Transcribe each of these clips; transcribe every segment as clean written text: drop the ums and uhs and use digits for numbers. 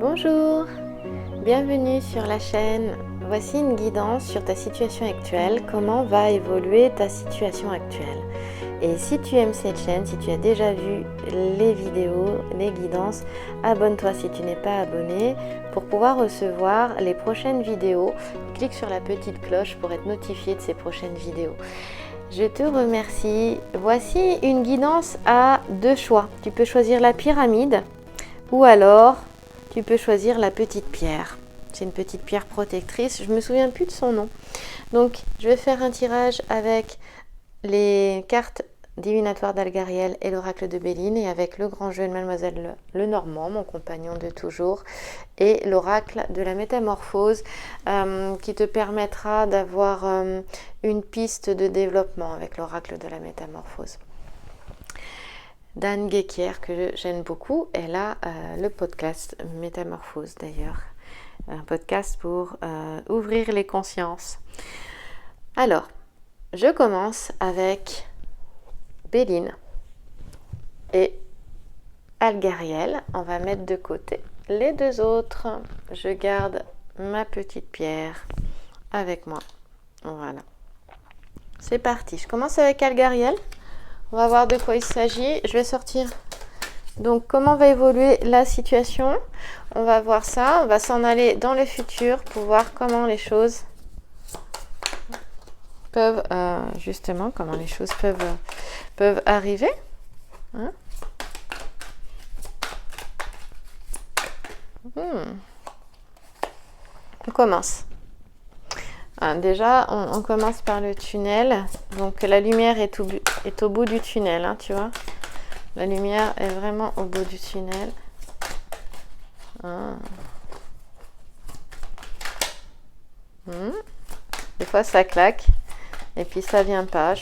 Bonjour, bienvenue sur la chaîne. Voici une guidance sur ta situation actuelle, comment va évoluer ta situation actuelle. Et si tu aimes cette chaîne, si tu as déjà vu les vidéos, les guidances, abonne-toi si tu n'es pas abonné pour pouvoir recevoir les prochaines vidéos. Clique sur la petite cloche pour être notifié de ces prochaines vidéos. Je te remercie. Voici une guidance à deux choix. Tu peux choisir la pyramide ou alors tu peux choisir la petite pierre. C'est une petite pierre protectrice, je me souviens plus de son nom. Donc je vais faire un tirage avec les cartes divinatoires d'Algariel et l'oracle de Béline et avec le grand jeu de Mademoiselle Lenormand, mon compagnon de toujours, et l'oracle de la métamorphose qui te permettra d'avoir une piste de développement avec l'oracle de la métamorphose. d'Anne Guéquier, que j'aime beaucoup, elle a le podcast Métamorphose d'ailleurs, un podcast pour ouvrir les consciences. Alors, je commence avec Béline et Algariel. On va mettre de côté les deux autres. Je garde ma petite pierre avec moi. Voilà. C'est parti. Je commence avec Algariel. On va voir de quoi il s'agit. Je vais sortir. Donc, comment va évoluer la situation? On va voir ça. On va s'en aller dans le futur pour voir comment les choses peuvent, justement, comment les choses peuvent arriver. Hein? On commence. Déjà, on commence par le tunnel. Donc, la lumière est au bout du tunnel, hein, tu vois. La lumière est vraiment au bout du tunnel. Des fois, ça claque. Et puis, ça vient pas.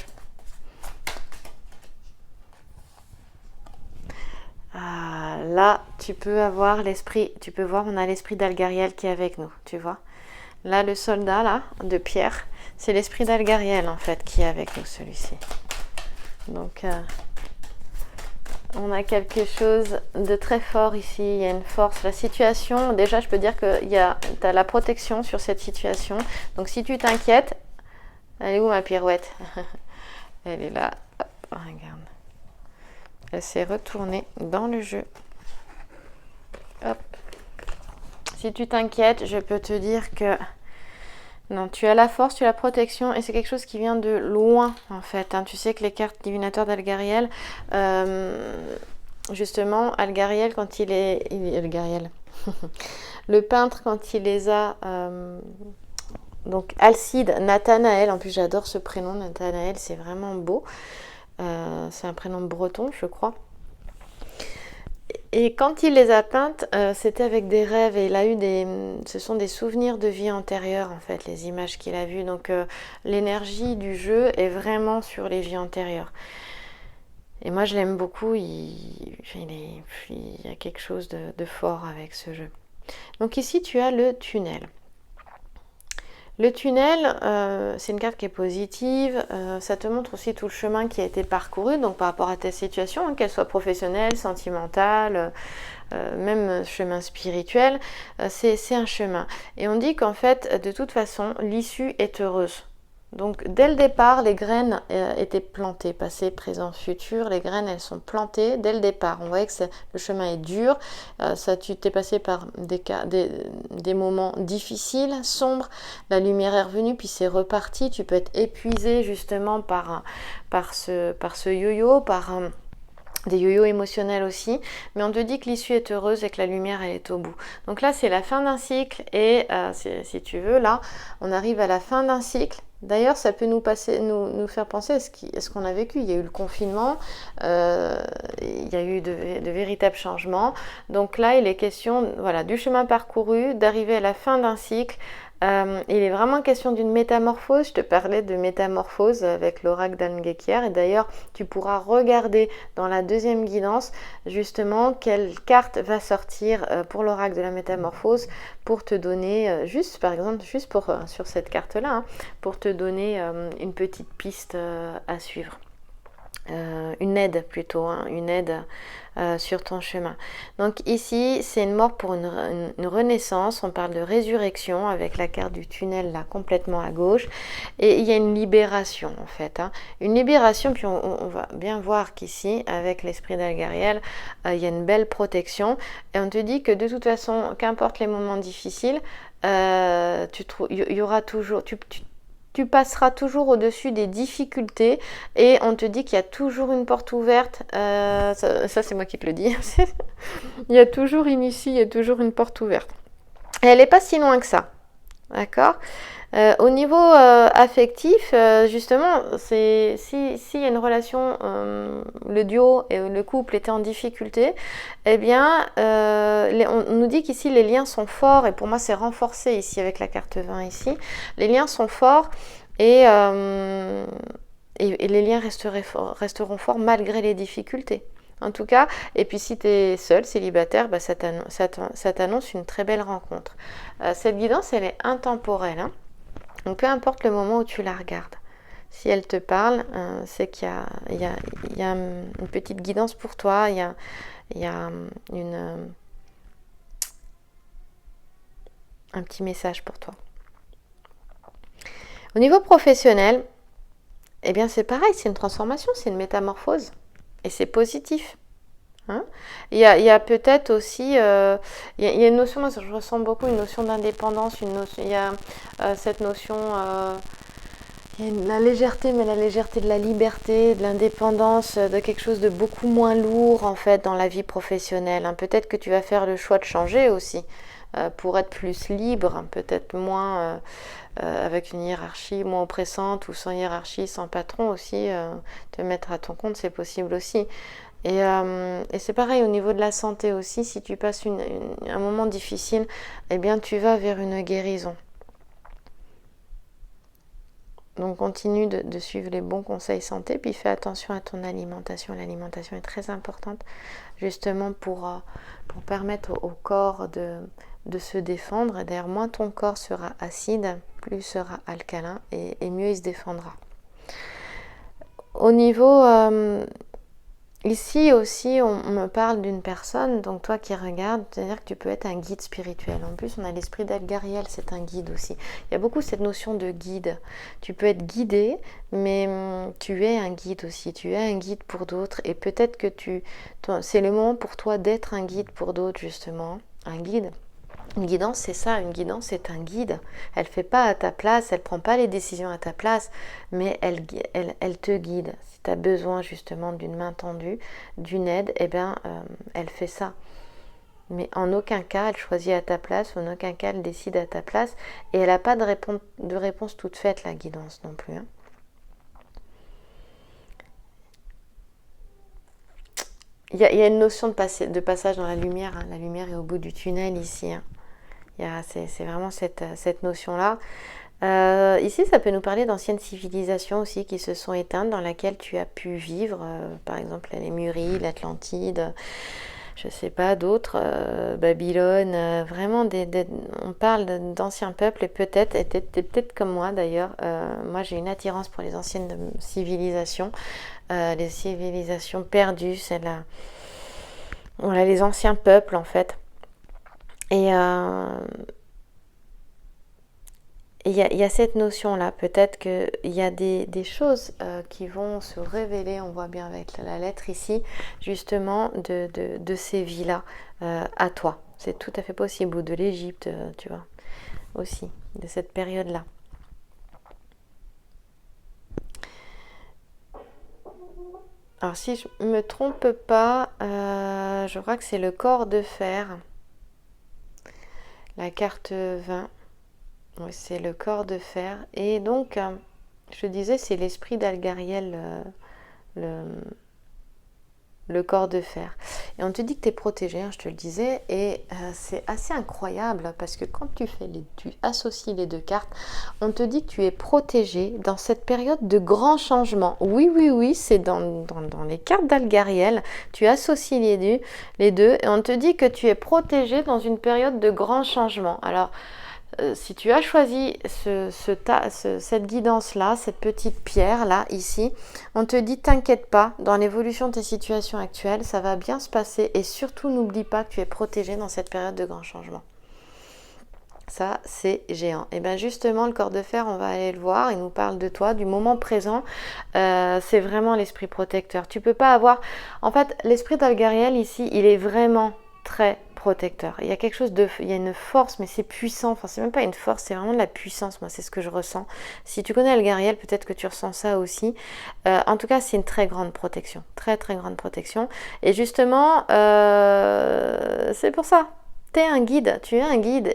Là, tu peux avoir l'esprit. Tu peux voir, on a l'esprit d'Algariel qui est avec nous, tu vois. Là, le soldat là, de pierre, c'est l'esprit d'Algariel en fait qui est avec nous, celui-ci. Donc, on a quelque chose de très fort ici. Il y a une force. La situation, déjà, je peux dire que tu as la protection sur cette situation. Donc, si tu t'inquiètes, elle est où ma pirouette? Elle est là. Hop, regarde. Elle s'est retournée dans le jeu. Hop. Si tu t'inquiètes, je peux te dire que non, tu as la force, tu as la protection et c'est quelque chose qui vient de loin en fait. Hein. Tu sais que les cartes divinatoires d'Algariel, justement, Algariel quand il est Algariel, le peintre quand il les a, donc Alcide, Nathanaël, en plus j'adore ce prénom, Nathanaël, c'est vraiment beau. C'est un prénom breton, je crois. Et quand il les a peintes, c'était avec des rêves et il a eu ce sont des souvenirs de vie antérieure en fait, les images qu'il a vues. Donc l'énergie du jeu est vraiment sur les vies antérieures. Et moi je l'aime beaucoup, il y a quelque chose de fort avec ce jeu. Donc ici tu as le tunnel. Le tunnel, c'est une carte qui est positive, ça te montre aussi tout le chemin qui a été parcouru, donc par rapport à ta situation, hein, qu'elle soit professionnelle, sentimentale, même chemin spirituel, c'est un chemin. Et on dit qu'en fait, de toute façon, l'issue est heureuse. Donc dès le départ, les graines étaient plantées, passé, présent, futur. Les graines, elles sont plantées dès le départ. On voyait que le chemin est dur. Tu t'es passé par des moments difficiles, sombres. La lumière est revenue, puis c'est reparti. Tu peux être épuisé justement par ce yo-yo, par des yo-yo émotionnels aussi, mais on te dit que l'issue est heureuse et que la lumière elle est au bout. Donc là c'est la fin d'un cycle et si tu veux là on arrive à la fin d'un cycle. D'ailleurs ça peut nous faire penser à ce qu'on a vécu. Il y a eu le confinement, il y a eu de véritables changements. Donc là il est question du chemin parcouru, d'arriver à la fin d'un cycle. Il est vraiment question d'une métamorphose. Je te parlais de métamorphose avec l'oracle d'Anne Guéquier et d'ailleurs tu pourras regarder dans la deuxième guidance justement quelle carte va sortir pour l'oracle de la métamorphose pour te donner par exemple sur cette carte là pour te donner une petite piste à suivre. une aide plutôt, hein, une aide sur ton chemin. Donc ici, c'est une mort pour une renaissance. On parle de résurrection avec la carte du tunnel là complètement à gauche. Et il y a une libération en fait. Hein. Une libération, puis on va bien voir qu'ici, avec l'esprit d'Algariel, il y a une belle protection. Et on te dit que de toute façon, qu'importe les moments difficiles, il y aura toujours... Tu passeras toujours au-dessus des difficultés et on te dit qu'il y a toujours une porte ouverte. Ça c'est moi qui te le dis. Il y a toujours une issue, il y a toujours une porte ouverte. Et elle n'est pas si loin que ça. D'accord. Au niveau affectif, justement, s'il y a une relation, le duo et le couple était en difficulté, eh bien, on nous dit qu'ici les liens sont forts, et pour moi c'est renforcé ici avec la carte 20 ici. Les liens sont forts et les liens resteront forts malgré les difficultés. En tout cas, et puis si tu es seul, célibataire, bah, ça t'annonce une très belle rencontre. Cette guidance, elle est intemporelle. Hein. Donc peu importe le moment où tu la regardes. Si elle te parle, c'est qu'il y a une petite guidance pour toi, il y a un petit message pour toi. Au niveau professionnel, eh bien c'est pareil, c'est une transformation, c'est une métamorphose. Et c'est positif. Hein, il y a peut-être aussi, il y a une notion, moi je ressens beaucoup une notion d'indépendance, il y a cette notion, il y a la légèreté, mais la légèreté de la liberté, de l'indépendance, de quelque chose de beaucoup moins lourd en fait dans la vie professionnelle. Hein. Peut-être que tu vas faire le choix de changer aussi pour être plus libre, hein, peut-être moins avec une hiérarchie moins oppressante ou sans hiérarchie, sans patron aussi, te mettre à ton compte, c'est possible aussi. Et c'est pareil au niveau de la santé aussi, si tu passes un moment difficile, eh bien tu vas vers une guérison. Donc continue de suivre les bons conseils santé, puis fais attention à ton alimentation. L'alimentation est très importante justement pour permettre au corps de se défendre. D'ailleurs, moins ton corps sera acide, plus il sera alcalin et mieux il se défendra. Au niveau... ici aussi, on me parle d'une personne, donc toi qui regardes, c'est-à-dire que tu peux être un guide spirituel. En plus, on a l'esprit d'Algariel, c'est un guide aussi. Il y a beaucoup cette notion de guide. Tu peux être guidé, mais tu es un guide aussi. Tu es un guide pour d'autres et peut-être que c'est le moment pour toi d'être un guide pour d'autres, justement. Un guide. Une guidance, c'est ça. Une guidance, c'est un guide. Elle ne fait pas à ta place, elle ne prend pas les décisions à ta place, mais elle te guide. Si tu as besoin justement d'une main tendue, d'une aide, eh bien, elle fait ça. Mais en aucun cas, elle choisit à ta place, en aucun cas, elle décide à ta place. Et elle n'a pas de réponse toute faite, la guidance non plus. Hein. Il y a une notion de passage dans la lumière. Hein. La lumière est au bout du tunnel ici. Hein. C'est vraiment cette notion-là. Ici, ça peut nous parler d'anciennes civilisations aussi qui se sont éteintes, dans lesquelles tu as pu vivre, par exemple les Lémurie, l'Atlantide, je ne sais pas, d'autres, Babylone, vraiment, on parle d'anciens peuples et peut-être comme moi d'ailleurs, moi j'ai une attirance pour les anciennes civilisations, les civilisations perdues, voilà, les anciens peuples en fait. Et il y a cette notion-là, peut-être qu'il y a des choses qui vont se révéler, on voit bien avec la lettre ici, justement de ces vies-là à toi. C'est tout à fait possible, ou de l'Égypte, tu vois, aussi, de cette période-là. Alors si je ne me trompe pas, je crois que c'est le corps de fer. La carte 20, oui, c'est le corps de fer. Et donc, je disais, c'est l'esprit d'Algariel, le corps de fer. Et on te dit que tu es protégé, hein, je te le disais. Et c'est assez incroyable parce que quand tu associes les deux cartes, on te dit que tu es protégé dans cette période de grands changements. Oui, c'est dans les cartes d'Algariel. Tu associes les deux et on te dit que tu es protégé dans une période de grands changements. Alors, si tu as choisi cette guidance-là, cette petite pierre-là, ici, on te dit t'inquiète pas, dans l'évolution de tes situations actuelles, ça va bien se passer et surtout n'oublie pas que tu es protégé dans cette période de grand changement. Ça, c'est géant. Et bien justement, le corps de fer, on va aller le voir, il nous parle de toi, du moment présent. C'est vraiment l'esprit protecteur. Tu peux pas avoir... En fait, l'esprit d'Algariel, ici, il est vraiment très protecteur. Il y a quelque chose de... Il y a une force, mais c'est puissant. Enfin, c'est même pas une force, c'est vraiment de la puissance. Moi, c'est ce que je ressens. Si tu connais Algariel, peut-être que tu ressens ça aussi. En tout cas, c'est une très grande protection. Très, très grande protection. Et justement, c'est pour ça. Tu es un guide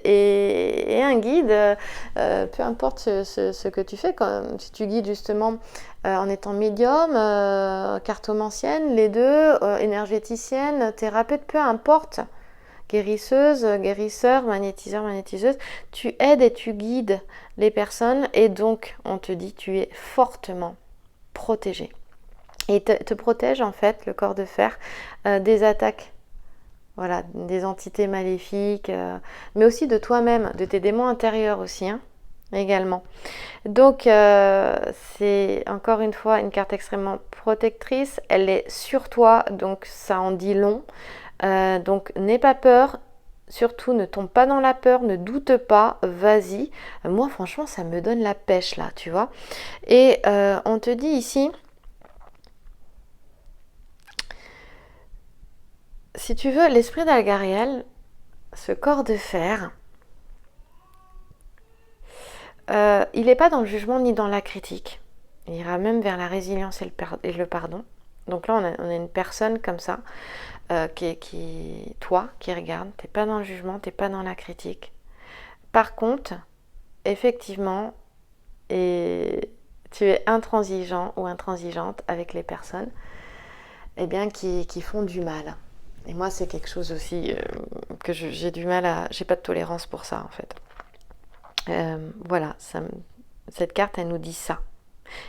et un guide, peu importe ce que tu fais, si tu guides justement en étant médium, cartomancienne, les deux, énergéticienne, thérapeute, peu importe, guérisseuse, guérisseur, magnétiseur, magnétiseuse, tu aides et tu guides les personnes et donc on te dit tu es fortement protégé. Et te protège en fait le corps de fer des attaques. Voilà, des entités maléfiques, mais aussi de toi-même, de tes démons intérieurs aussi, hein, également. Donc, c'est encore une fois une carte extrêmement protectrice. Elle est sur toi, donc ça en dit long. Donc, n'aie pas peur. Surtout, ne tombe pas dans la peur, ne doute pas, vas-y. Moi, franchement, ça me donne la pêche, là, tu vois. Et on te dit ici... Si tu veux, l'esprit d'Algariel, ce corps de fer, il n'est pas dans le jugement ni dans la critique. Il ira même vers la résilience et le pardon. Donc là, on a une personne comme ça, toi, qui regarde. Tu n'es pas dans le jugement, tu n'es pas dans la critique. Par contre, effectivement, tu es intransigeant ou intransigeante avec les personnes qui font du mal. Et moi, c'est quelque chose aussi que j'ai du mal à... J'ai pas de tolérance pour ça, en fait. Voilà, cette carte, elle nous dit ça.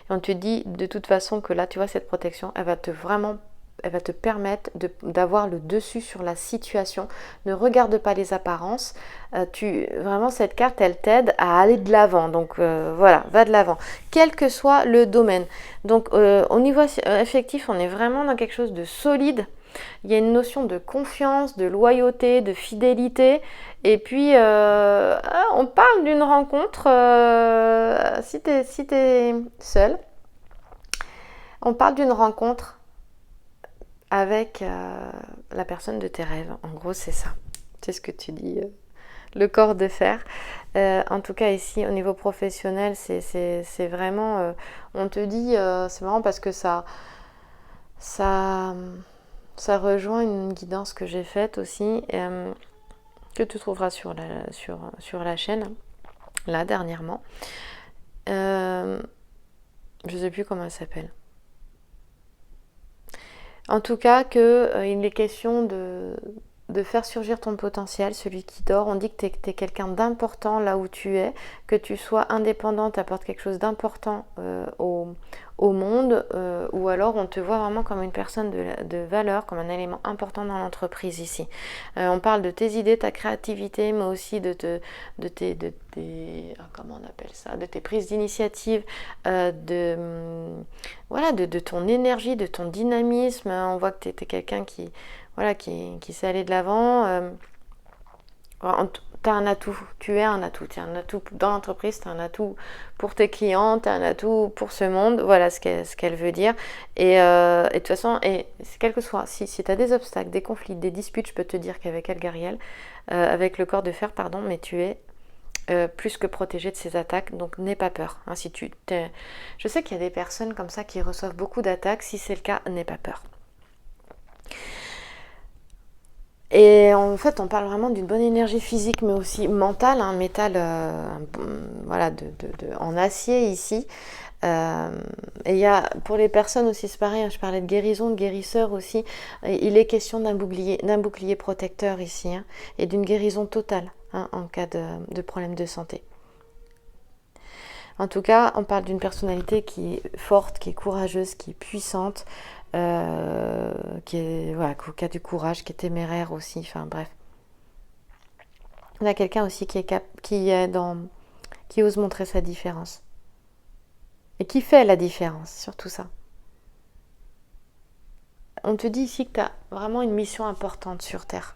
Et on te dit de toute façon que là, tu vois, cette protection, elle va te permettre d'avoir le dessus sur la situation. Ne regarde pas les apparences. Vraiment, cette carte, elle t'aide à aller de l'avant. Donc voilà, va de l'avant. Quel que soit le domaine. Donc au niveau affectif, on est vraiment dans quelque chose de solide. Il y a une notion de confiance, de loyauté, de fidélité. Et puis, on parle d'une rencontre, si t'es seul, on parle d'une rencontre avec la personne de tes rêves. En gros, c'est ça. C'est ce que tu dis, le corps de fer. En tout cas, ici, au niveau professionnel, c'est vraiment... on te dit, c'est marrant parce que ça rejoint une guidance que j'ai faite aussi, que tu trouveras sur la chaîne, là, dernièrement. Je ne sais plus comment elle s'appelle. En tout cas, il est question de faire surgir ton potentiel, celui qui dort. On dit que tu es quelqu'un d'important là où tu es, que tu sois indépendante, apporte quelque chose d'important au monde, ou alors on te voit vraiment comme une personne de valeur, comme un élément important dans l'entreprise ici. On parle de tes idées, ta créativité, mais aussi de comment on appelle ça, de tes prises d'initiative, de ton énergie, de ton dynamisme. On voit que tu es quelqu'un qui sait aller de l'avant. Tu as un atout, tu es un atout dans l'entreprise, tu es un atout pour tes clients, tu es un atout pour ce monde, voilà ce qu'elle veut dire. Et de toute façon, quel que soit, si tu as des obstacles, des conflits, des disputes, je peux te dire qu'avec Algariel, avec le corps de fer, pardon, mais tu es plus que protégé de ces attaques, donc n'aie pas peur. Hein, je sais qu'il y a des personnes comme ça qui reçoivent beaucoup d'attaques, si c'est le cas, n'aie pas peur. Et en fait, on parle vraiment d'une bonne énergie physique, mais aussi mentale, un métal en acier ici. Et il y a, pour les personnes aussi, c'est pareil, je parlais de guérison, de guérisseur aussi. Il est question d'un bouclier protecteur ici, hein, et d'une guérison totale en cas de problème de santé. En tout cas, on parle d'une personnalité qui est forte, qui est courageuse, qui est puissante, qui a du courage, qui est téméraire aussi, enfin bref. On a quelqu'un aussi qui ose montrer sa différence. Et qui fait la différence, surtout ça. On te dit ici que tu as vraiment une mission importante sur Terre.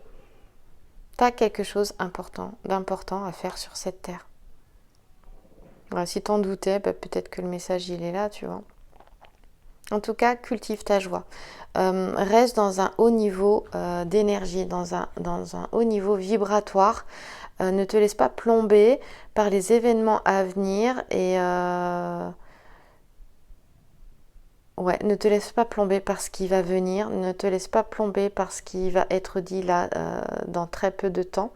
Tu as quelque chose d'important à faire sur cette Terre. Alors, si t'en doutais, peut-être que le message il est là, tu vois. En tout cas, cultive ta joie. Reste dans un haut niveau d'énergie, dans un haut niveau vibratoire. Ne te laisse pas plomber par les événements à venir et ne te laisse pas plomber par ce qui va venir. Ne te laisse pas plomber par ce qui va être dit là dans très peu de temps.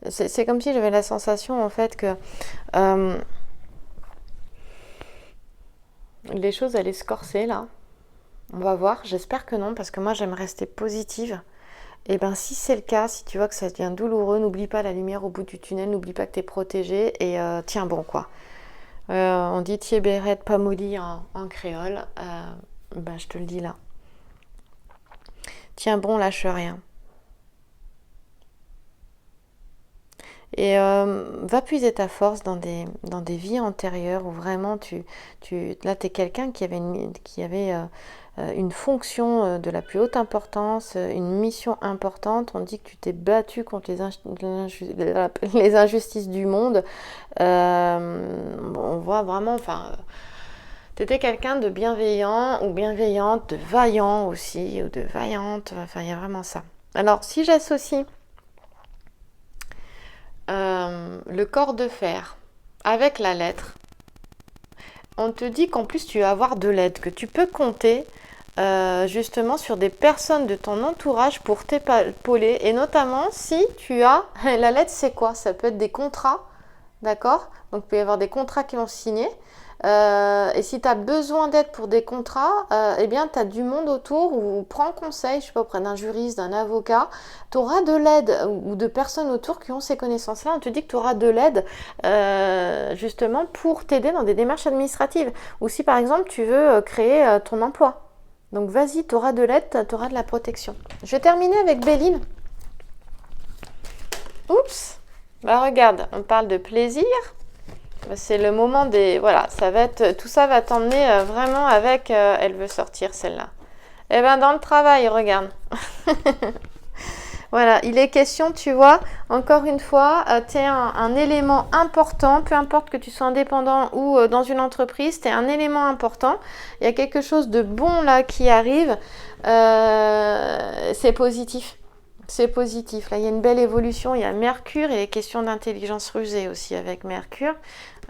C'est comme si j'avais la sensation en fait que les choses allaient se corser là. On va voir, j'espère que non, parce que moi j'aime rester positive. Et bien si c'est le cas, si tu vois que ça devient douloureux, n'oublie pas la lumière au bout du tunnel, n'oublie pas que tu es protégé et tiens bon quoi. On dit Tiéberet Pamoli en créole, je te le dis là. Tiens bon, lâche rien. Et va puiser ta force dans des vies antérieures où vraiment là tu es quelqu'un qui avait une fonction de la plus haute importance, une mission importante. On dit que tu t'es battu contre les injustices du monde. On voit vraiment, tu étais quelqu'un de bienveillant ou bienveillante, de vaillant aussi, ou de vaillante. Il y a vraiment ça. Alors, si j'associe le corps de fer avec la lettre, on te dit qu'en plus tu vas avoir de l'aide, que tu peux compter justement sur des personnes de ton entourage pour t'épauler, et notamment si tu as, la lettre c'est quoi? Ça peut être des contrats, d'accord? Donc il peut y avoir des contrats qui vont se signer. Et si tu as besoin d'aide pour des contrats, eh bien tu as du monde autour, ou prends conseil, je sais pas, auprès d'un juriste, d'un avocat, tu auras de l'aide, ou de personnes autour qui ont ces connaissances-là. On te dit que tu auras de l'aide justement pour t'aider dans des démarches administratives, ou si par exemple tu veux créer ton emploi. Donc vas-y, tu auras de l'aide, tu auras de la protection. Je vais terminer avec Béline. Oups, regarde, on parle de plaisir. C'est le moment des... Voilà, tout ça va t'emmener vraiment avec... elle veut sortir celle-là. Eh bien, dans le travail, regarde. Voilà, il est question, tu vois, encore une fois, tu es un élément important, peu importe que tu sois indépendant ou dans une entreprise, tu es un élément important. Il y a quelque chose de bon là qui arrive. C'est positif. C'est positif. Là, il y a une belle évolution. Il y a Mercure. Il est question d'intelligence rusée aussi avec Mercure.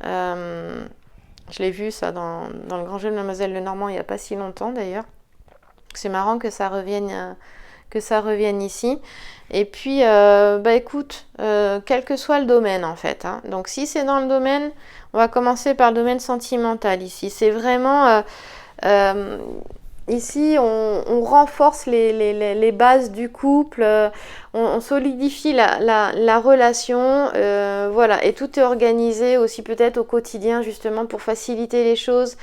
Je l'ai vu ça dans le grand jeu de Mademoiselle Lenormand il n'y a pas si longtemps d'ailleurs. C'est marrant que ça revienne ici. Et puis, écoute, quel que soit le domaine en fait. Donc si c'est dans le domaine, on va commencer par le domaine sentimental ici. C'est vraiment... ici, on renforce les bases du couple, on solidifie la relation, voilà, et tout est organisé aussi peut-être au quotidien justement pour faciliter les choses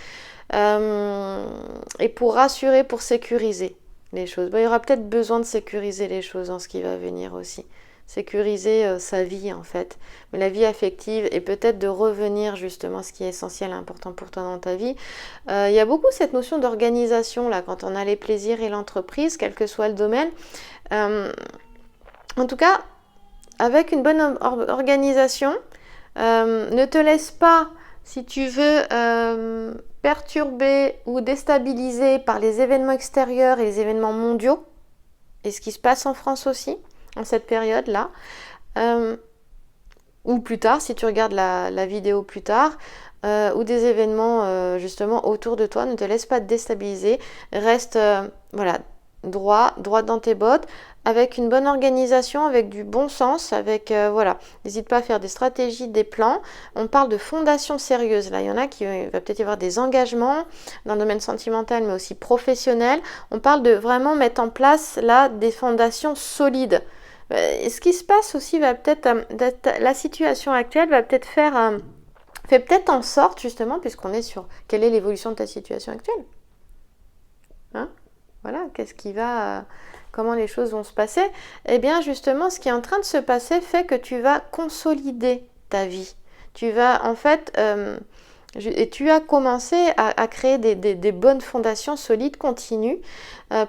et pour rassurer, pour sécuriser les choses. Il y aura peut-être besoin de sécuriser les choses dans ce qui va venir aussi. Sécuriser sa vie en fait, mais la vie affective, et peut-être de revenir justement à ce qui est essentiel et important pour toi dans ta vie. Il y a beaucoup cette notion d'organisation là quand on a les plaisirs et l'entreprise, quel que soit le domaine. En tout cas, avec une bonne organisation, ne te laisse pas, si tu veux, perturber ou déstabiliser par les événements extérieurs et les événements mondiaux, et ce qui se passe en France aussi, en cette période-là, ou plus tard, si tu regardes la vidéo plus tard, ou des événements justement autour de toi. Ne te laisse pas te déstabiliser, reste droit dans tes bottes, avec une bonne organisation, avec du bon sens, avec n'hésite pas à faire des stratégies, des plans. On parle de fondations sérieuses. Là, il y en a qui va peut-être y avoir des engagements dans le domaine sentimental, mais aussi professionnel. On parle de vraiment mettre en place là des fondations solides. Ce qui se passe aussi va peut-être, la situation actuelle va peut-être fait peut-être en sorte justement, puisqu'on est sur quelle est l'évolution de ta situation actuelle. Voilà, qu'est-ce qui va comment les choses vont se passer, eh bien justement ce qui est en train de se passer fait que tu vas consolider ta vie. Tu vas en fait, et tu as commencé à créer des bonnes fondations solides, continues,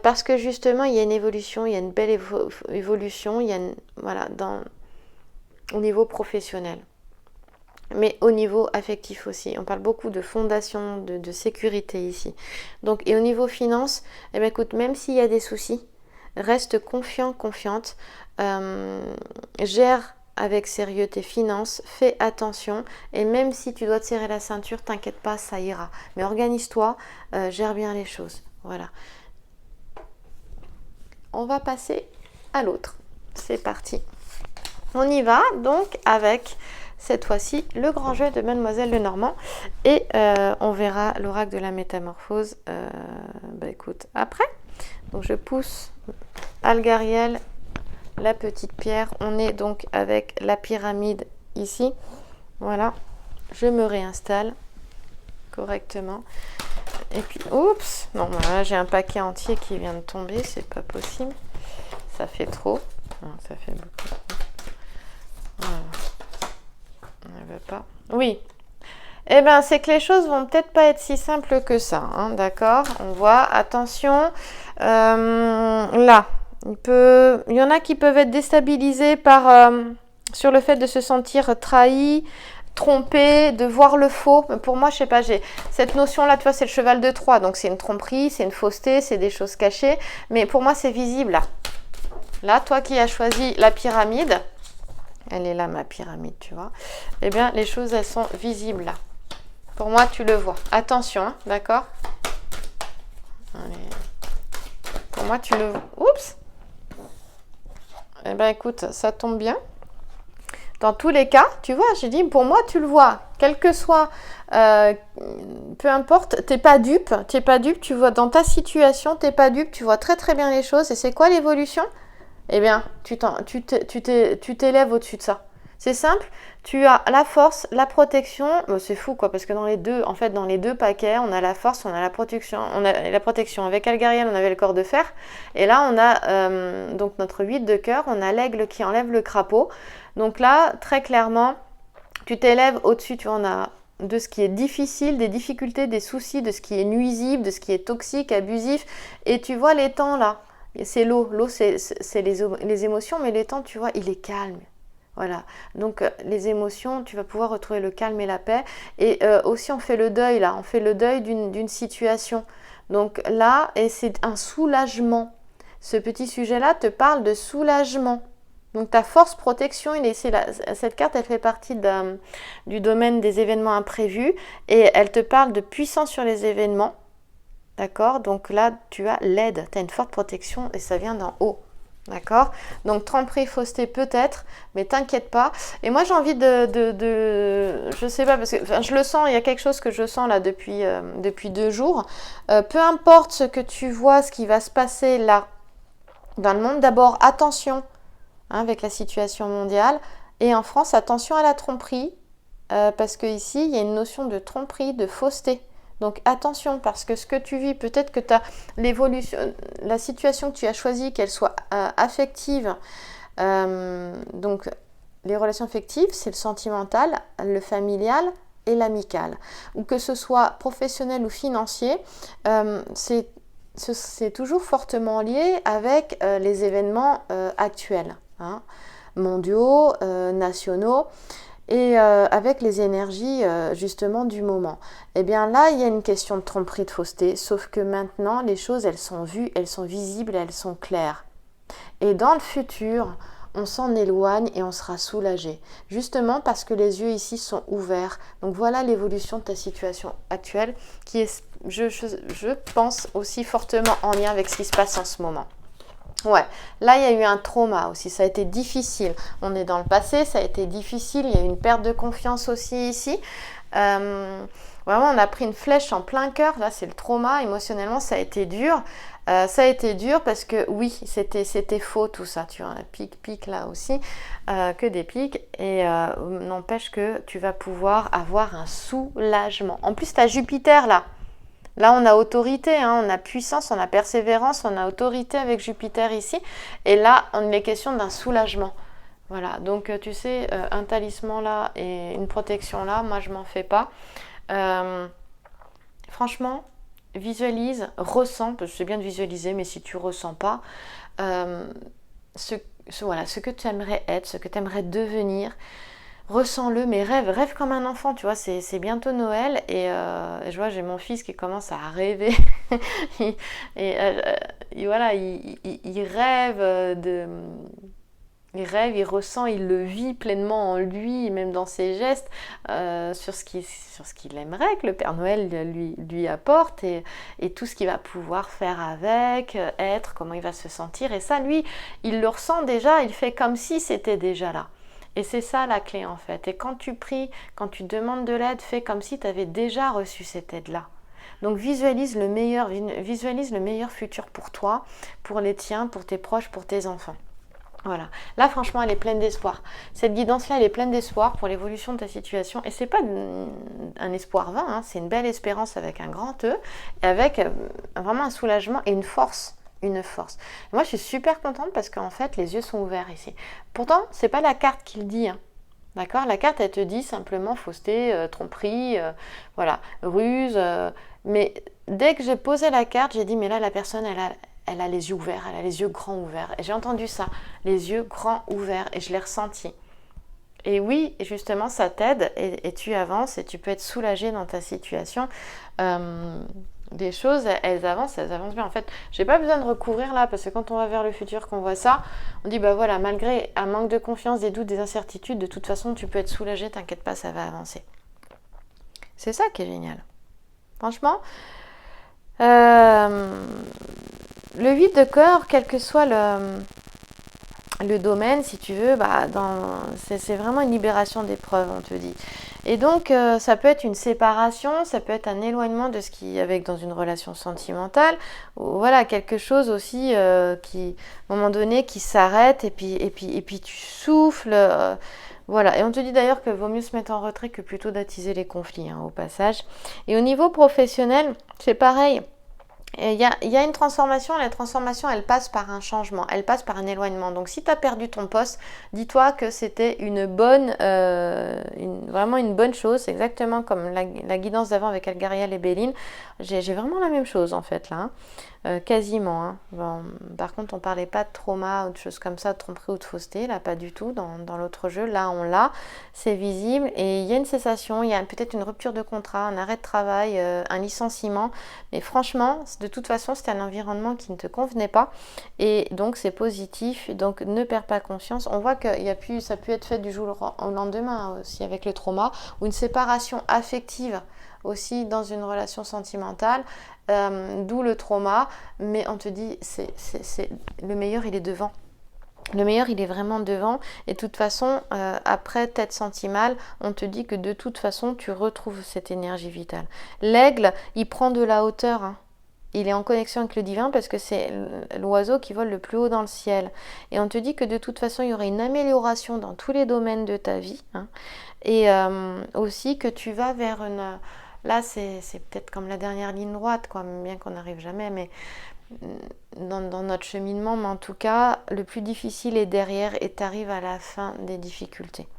parce que justement il y a une évolution, il y a une belle évolution, il y a voilà, au niveau professionnel. Mais au niveau affectif aussi. On parle beaucoup de fondation, de sécurité ici. Donc, et au niveau finance, eh bien, écoute, même s'il y a des soucis, reste confiant, confiante. Gère avec sérieux tes finances, fais attention. Et même si tu dois te serrer la ceinture, t'inquiète pas, ça ira. Mais organise-toi, gère bien les choses. Voilà. On va passer à l'autre. C'est parti. On y va donc avec... cette fois-ci, le grand jeu de Mademoiselle Lenormand. Et on verra l'oracle de la métamorphose, écoute, après. Donc je pousse Algariel, la petite pierre. On est donc avec la pyramide ici. Voilà, je me réinstalle correctement. Et puis, oups, non, voilà, j'ai un paquet entier qui vient de tomber, c'est pas possible. Ça fait trop. Non, ça fait beaucoup. Voilà. Elle veut pas. Oui. Eh bien, c'est que les choses vont peut-être pas être si simples que ça. Hein, d'accord. On voit. Attention. Là, il y en a qui peuvent être déstabilisés par sur le fait de se sentir trahi, trompé, de voir le faux. Pour moi, je sais pas. J'ai cette notion-là. Tu vois, c'est le cheval de Troie. Donc, c'est une tromperie, c'est une fausseté, c'est des choses cachées. Mais pour moi, c'est visible là. Là, toi qui as choisi la pyramide. Elle est là, ma pyramide, tu vois. Eh bien, les choses, elles sont visibles là. Pour moi, tu le vois. Attention, hein, d'accord? Pour moi, tu le vois. Oups! Eh bien, écoute, ça tombe bien. Dans tous les cas, tu vois, j'ai dit, pour moi, tu le vois. Quel que soit, peu importe, t'es pas dupe, tu vois, dans ta situation, t'es pas dupe, tu vois très très bien les choses. Et c'est quoi l'évolution? Eh bien, tu t'élèves au-dessus de ça. C'est simple, tu as la force, la protection. Bon, c'est fou quoi, parce que dans les deux paquets, on a la force, on a la protection. On a la protection. Avec Algariel, on avait le corps de fer. Et là, on a donc notre 8 de cœur, on a l'aigle qui enlève le crapaud. Donc là, très clairement, tu t'élèves au-dessus, tu en as de ce qui est difficile, des difficultés, des soucis, de ce qui est nuisible, de ce qui est toxique, abusif. Et tu vois les temps là. C'est l'eau, c'est les émotions, mais l'étang, tu vois, il est calme. Voilà, donc les émotions, tu vas pouvoir retrouver le calme et la paix. Et aussi, on fait le deuil, là, on fait le deuil d'une situation. Donc là, et c'est un soulagement. Ce petit sujet-là te parle de soulagement. Donc ta force protection, cette carte, elle fait partie du domaine des événements imprévus. Et elle te parle de puissance sur les événements. D'accord? Donc là, tu as l'aide, tu as une forte protection et ça vient d'en haut. D'accord? Donc tromperie, fausseté peut-être, mais t'inquiète pas. Et moi j'ai envie je sais pas, parce que je le sens, il y a quelque chose que je sens là depuis 2 jours. Peu importe ce que tu vois, ce qui va se passer là dans le monde, d'abord attention hein, avec la situation mondiale. Et en France, attention à la tromperie, parce qu'ici il y a une notion de tromperie, de fausseté. Donc attention, parce que ce que tu vis, peut-être que tu as l'évolution, la situation que tu as choisie, qu'elle soit affective. Donc les relations affectives, c'est le sentimental, le familial et l'amical. Ou que ce soit professionnel ou financier, c'est toujours fortement lié avec les événements actuels, hein, mondiaux, nationaux. Et avec les énergies justement du moment. Eh bien là, il y a une question de tromperie, de fausseté, sauf que maintenant, les choses, elles sont vues, elles sont visibles, elles sont claires. Et dans le futur, on s'en éloigne et on sera soulagé. Justement parce que les yeux ici sont ouverts. Donc voilà l'évolution de ta situation actuelle qui est, je pense, aussi fortement en lien avec ce qui se passe en ce moment. Ouais, là il y a eu un trauma aussi, ça a été difficile. On est dans le passé, ça a été difficile, il y a eu une perte de confiance aussi ici. Vraiment, on a pris une flèche en plein cœur, là c'est le trauma, émotionnellement ça a été dur. Ça a été dur parce que oui, c'était faux tout ça, tu vois, pic là aussi, que des pics. Et n'empêche que tu vas pouvoir avoir un soulagement. En plus, tu as Jupiter là. Là, on a autorité, hein, on a puissance, on a persévérance, on a autorité avec Jupiter ici. Et là, on est question d'un soulagement. Voilà, donc tu sais, un talisman là et une protection là, moi je m'en fais pas. Euh, Franchement, visualise, ressens, parce que c'est bien de visualiser, mais si tu ressens pas, euh, voilà, ce que tu aimerais être, ce que tu aimerais devenir, ressens-le, mais rêve comme un enfant, tu vois, c'est bientôt Noël, et je vois, j'ai mon fils qui commence à rêver, et, et voilà, il rêve il ressent, il le vit pleinement en lui, même dans ses gestes, sur ce qu'il aimerait que le Père Noël lui apporte et tout ce qu'il va pouvoir faire avec, être, comment il va se sentir. Et ça, lui, il le ressent déjà, il fait comme si c'était déjà là. Et c'est ça la clé en fait. Et quand tu pries, quand tu demandes de l'aide, fais comme si tu avais déjà reçu cette aide-là. Donc visualise le meilleur futur pour toi, pour les tiens, pour tes proches, pour tes enfants. Voilà. Là, franchement, elle est pleine d'espoir. Cette guidance-là, elle est pleine d'espoir pour l'évolution de ta situation. Et c'est pas un espoir vain, hein, c'est une belle espérance avec un grand E, et avec vraiment un soulagement et une force. Une force. Moi, je suis super contente parce qu'en fait, les yeux sont ouverts ici. Pourtant, c'est pas la carte qui le dit, hein. D'accord? La carte, elle te dit simplement fausseté, tromperie, voilà, ruse. Mais dès que j'ai posé la carte, j'ai dit, mais là, la personne, elle a les yeux ouverts, elle a les yeux grands ouverts. Et j'ai entendu ça, les yeux grands ouverts, et je l'ai ressenti. Et oui, justement, ça t'aide, et tu avances, et tu peux être soulagé dans ta situation. Des choses, elles avancent bien. En fait, j'ai pas besoin de recouvrir là, parce que quand on va vers le futur, qu'on voit ça, on dit, bah voilà, malgré un manque de confiance, des doutes, des incertitudes, de toute façon, tu peux être soulagé, t'inquiète pas, ça va avancer. C'est ça qui est génial. Franchement, le 8 de cœur, quel que soit le domaine, si tu veux, bah, c'est vraiment une libération d'épreuves, on te dit. Et donc, ça peut être une séparation, ça peut être un éloignement de ce qui avec dans une relation sentimentale, ou voilà, quelque chose aussi qui, à un moment donné, qui s'arrête, et puis tu souffles. Voilà, et on te dit d'ailleurs que vaut mieux se mettre en retrait que plutôt d'attiser les conflits, hein, au passage. Et au niveau professionnel, c'est pareil. Il y a une transformation, la transformation elle passe par un changement, elle passe par un éloignement. Donc si tu as perdu ton poste, dis-toi que c'était vraiment une bonne chose, c'est exactement comme la guidance d'avant avec Algariel et Béline. J'ai vraiment la même chose en fait là, hein. Quasiment, hein. Bon, par contre on parlait pas de trauma ou de choses comme ça, de tromperie ou de fausseté, là pas du tout, dans l'autre jeu, là on l'a, c'est visible et il y a une cessation, il y a peut-être une rupture de contrat, un arrêt de travail, un licenciement, mais franchement de toute façon c'était un environnement qui ne te convenait pas et donc c'est positif, donc ne perds pas conscience. On voit que ça a pu être fait du jour au lendemain aussi avec le trauma ou une séparation affective aussi dans une relation sentimentale, d'où le trauma, mais on te dit le meilleur il est devant. Le meilleur, il est vraiment devant. Et de toute façon, après t'être senti mal, on te dit que de toute façon, tu retrouves cette énergie vitale. L'aigle, il prend de la hauteur, hein. Il est en connexion avec le divin parce que c'est l'oiseau qui vole le plus haut dans le ciel. Et on te dit que de toute façon, il y aura une amélioration dans tous les domaines de ta vie, hein. Et aussi que tu vas vers une... Là, c'est peut-être comme la dernière ligne droite, quoi, bien qu'on n'arrive jamais, mais dans notre cheminement, mais en tout cas, le plus difficile est derrière et tu arrives à la fin des difficultés.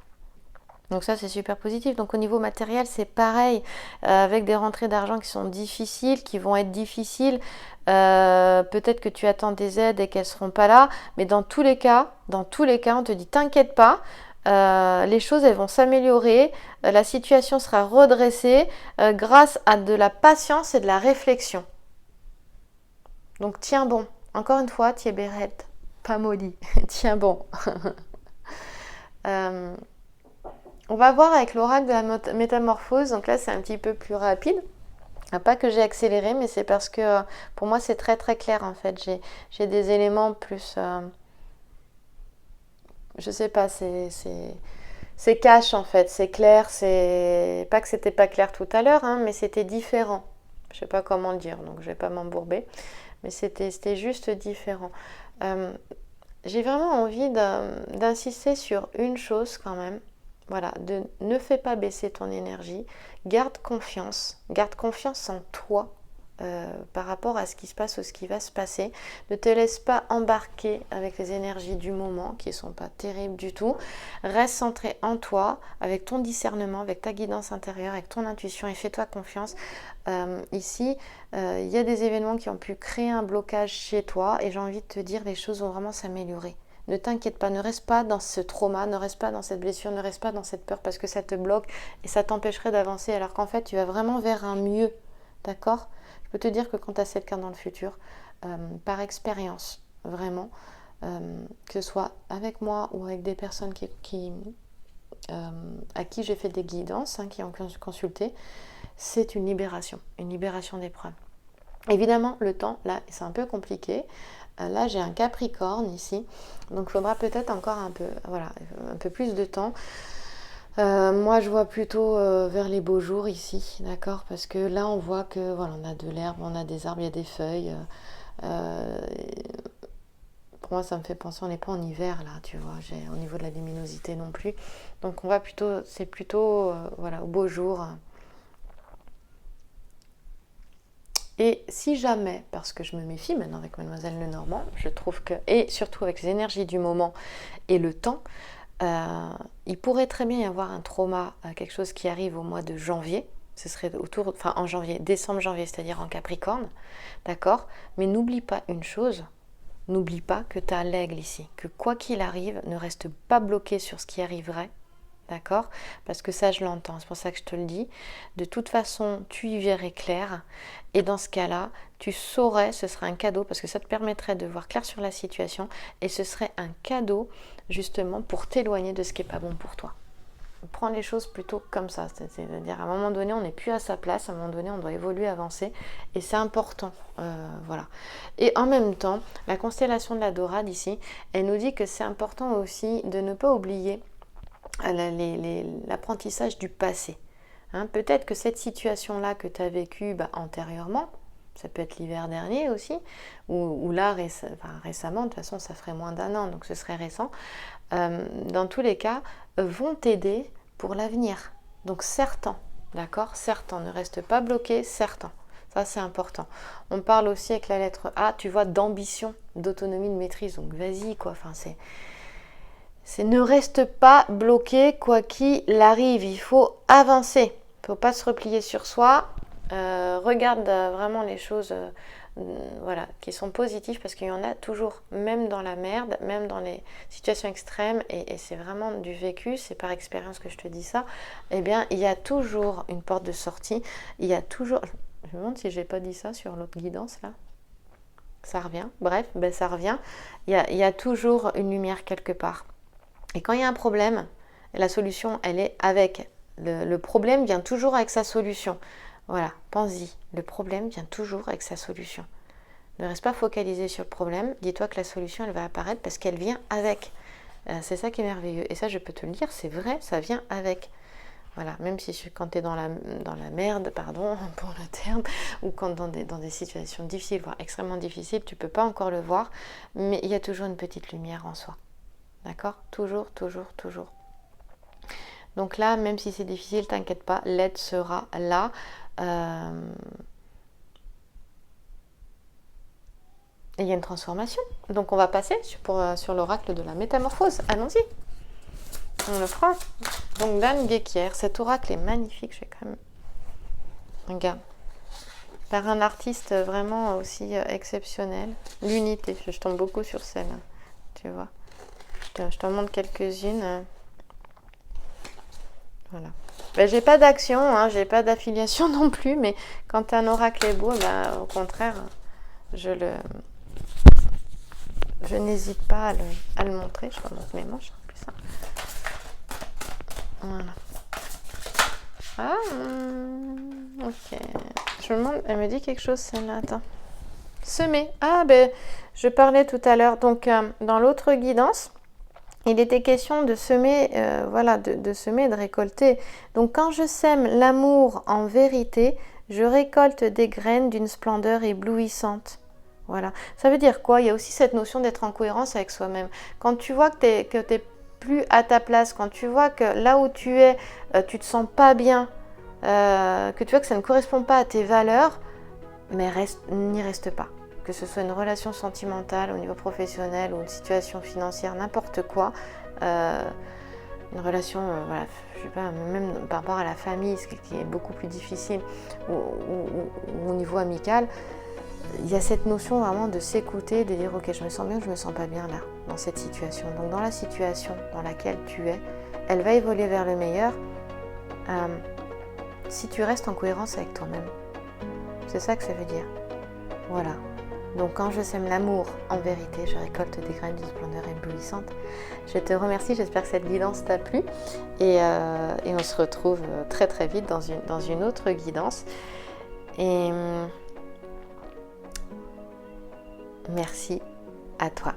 Donc ça, c'est super positif. Donc au niveau matériel, c'est pareil, avec des rentrées d'argent qui sont difficiles, qui vont être difficiles. Peut-être que tu attends des aides et qu'elles ne seront pas là, mais dans tous les cas, on te dit t'inquiète pas. Les choses elles vont s'améliorer, la situation sera redressée grâce à de la patience et de la réflexion. Donc tiens bon, encore une fois, Thier Béret, pas Molly, tiens bon. On va voir avec l'oracle de la métamorphose, donc là c'est un petit peu plus rapide. Pas que j'ai accéléré, mais c'est parce que pour moi c'est très très clair en fait. J'ai des éléments plus... je sais pas, c'est cash en fait, c'est clair, c'est... Pas que c'était pas clair tout à l'heure, hein, mais c'était différent. Je sais pas comment le dire, donc je vais pas m'embourber. Mais c'était juste différent. J'ai vraiment envie d'insister sur une chose quand même. Voilà, ne fais pas baisser ton énergie, garde confiance en toi, par rapport à ce qui se passe ou ce qui va se passer. Ne te laisse pas embarquer avec les énergies du moment qui ne sont pas terribles du tout. Reste centré en toi, avec ton discernement, avec ta guidance intérieure, avec ton intuition et fais-toi confiance. Ici, il y a des événements qui ont pu créer un blocage chez toi et j'ai envie de te dire, les choses vont vraiment s'améliorer. Ne t'inquiète pas, ne reste pas dans ce trauma, ne reste pas dans cette blessure, ne reste pas dans cette peur parce que ça te bloque et ça t'empêcherait d'avancer alors qu'en fait tu vas vraiment vers un mieux, d'accord? Je peux te dire que quand tu as quelqu'un dans le futur, par expérience, vraiment, que ce soit avec moi ou avec des personnes à qui j'ai fait des guidances, qui ont consulté, c'est une libération d'épreuves. Évidemment, le temps, là, c'est un peu compliqué. Là, j'ai un Capricorne ici, donc il faudra peut-être encore un peu plus de temps. Moi, je vois plutôt vers les beaux jours ici, d'accord? Parce que là, on voit que voilà, on a de l'herbe, on a des arbres, il y a des feuilles. Pour moi, ça me fait penser, on n'est pas en hiver là, tu vois, au niveau de la luminosité non plus. Donc, c'est plutôt voilà, au beau jour. Et si jamais, parce que je me méfie maintenant avec Mademoiselle Lenormand, je trouve que, et surtout avec les énergies du moment et le temps, il pourrait très bien y avoir un trauma, quelque chose qui arrive au mois de janvier, ce serait en janvier, décembre-janvier, c'est-à-dire en Capricorne, d'accord? Mais n'oublie pas une chose, n'oublie pas que tu as l'aigle ici, que quoi qu'il arrive, ne reste pas bloqué sur ce qui arriverait, d'accord? Parce que ça, je l'entends, c'est pour ça que je te le dis. De toute façon, tu y verrais clair. Et dans ce cas-là, tu saurais, ce serait un cadeau, parce que ça te permettrait de voir clair sur la situation. Et ce serait un cadeau, justement, pour t'éloigner de ce qui n'est pas bon pour toi. Prends les choses plutôt comme ça. C'est-à-dire, à un moment donné, on n'est plus à sa place. À un moment donné, on doit évoluer, avancer. Et c'est important. Voilà. Et en même temps, la constellation de la Dorade, ici, elle nous dit que c'est important aussi de ne pas oublier l'apprentissage du passé. Peut-être que cette situation-là que tu as vécue antérieurement, ça peut être l'hiver dernier aussi, ou là récemment, de toute façon ça ferait moins d'1 an, donc ce serait récent, dans tous les cas, vont t'aider pour l'avenir. Donc certains, d'accord? Certains, ne reste pas bloqué, certains. Ça c'est important. On parle aussi avec la lettre A, tu vois, d'ambition, d'autonomie, de maîtrise, donc vas-y quoi, c'est ne reste pas bloqué quoi qu'il arrive, il faut avancer, il ne faut pas se replier sur soi, regarde vraiment les choses voilà, qui sont positives parce qu'il y en a toujours, même dans la merde, même dans les situations extrêmes et c'est vraiment du vécu, c'est par expérience que je te dis ça, eh bien il y a toujours une porte de sortie, il y a toujours, je me demande si j'ai pas dit ça sur l'autre guidance là. Ça revient, bref, ça revient, il y a toujours une lumière quelque part. Et quand il y a un problème, la solution, elle est avec. Le problème vient toujours avec sa solution. Voilà, pense-y. Le problème vient toujours avec sa solution. Ne reste pas focalisé sur le problème. Dis-toi que la solution, elle va apparaître parce qu'elle vient avec. C'est ça qui est merveilleux. Et ça, je peux te le dire, c'est vrai, ça vient avec. Voilà, même si quand tu es dans la merde, pardon pour le terme, ou quand dans des situations difficiles, voire extrêmement difficiles, tu ne peux pas encore le voir, mais il y a toujours une petite lumière en soi. D'accord? Toujours, toujours, toujours. Donc là, même si c'est difficile, t'inquiète pas, l'aide sera là. Et il y a une transformation. Donc on va passer sur l'oracle de la métamorphose. Allons-y. On le prend. Donc Dame Guéquière, cet oracle est magnifique. Je vais quand même... Regarde. Par un artiste vraiment aussi exceptionnel. L'unité. Je tombe beaucoup sur celle-là. Tu vois. Je t'en montre quelques-unes. Voilà. J'ai pas d'action, j'ai pas d'affiliation non plus, mais quand un oracle est beau, au contraire, je n'hésite pas à le montrer. Je remonte mes manches, plus ça. Voilà. Ah, ok. Je me demande, elle me dit quelque chose celle-là, attends. Semer. Ah, je parlais tout à l'heure, donc dans l'autre guidance, il était question de semer, de semer et de récolter. Donc quand je sème l'amour en vérité, je récolte des graines d'une splendeur éblouissante. Voilà. Ça veut dire quoi? Il y a aussi cette notion d'être en cohérence avec soi-même. Quand tu vois que tu n'es plus à ta place, quand tu vois que là où tu es, tu te sens pas bien, que tu vois que ça ne correspond pas à tes valeurs, mais n'y reste pas. Que ce soit une relation sentimentale au niveau professionnel ou une situation financière, n'importe quoi, une relation, voilà, je sais pas, même par rapport à la famille, ce qui est beaucoup plus difficile, ou au niveau amical, il y a cette notion vraiment de s'écouter, de dire ok, je me sens bien, je me sens pas bien là, dans cette situation. Donc dans la situation dans laquelle tu es, elle va évoluer vers le meilleur si tu restes en cohérence avec toi-même. C'est ça que ça veut dire. Voilà. Donc quand je sème l'amour, en vérité, je récolte des graines d'une splendeur éblouissante. Je te remercie, j'espère que cette guidance t'a plu. Et on se retrouve très très vite dans une autre guidance. Et merci à toi.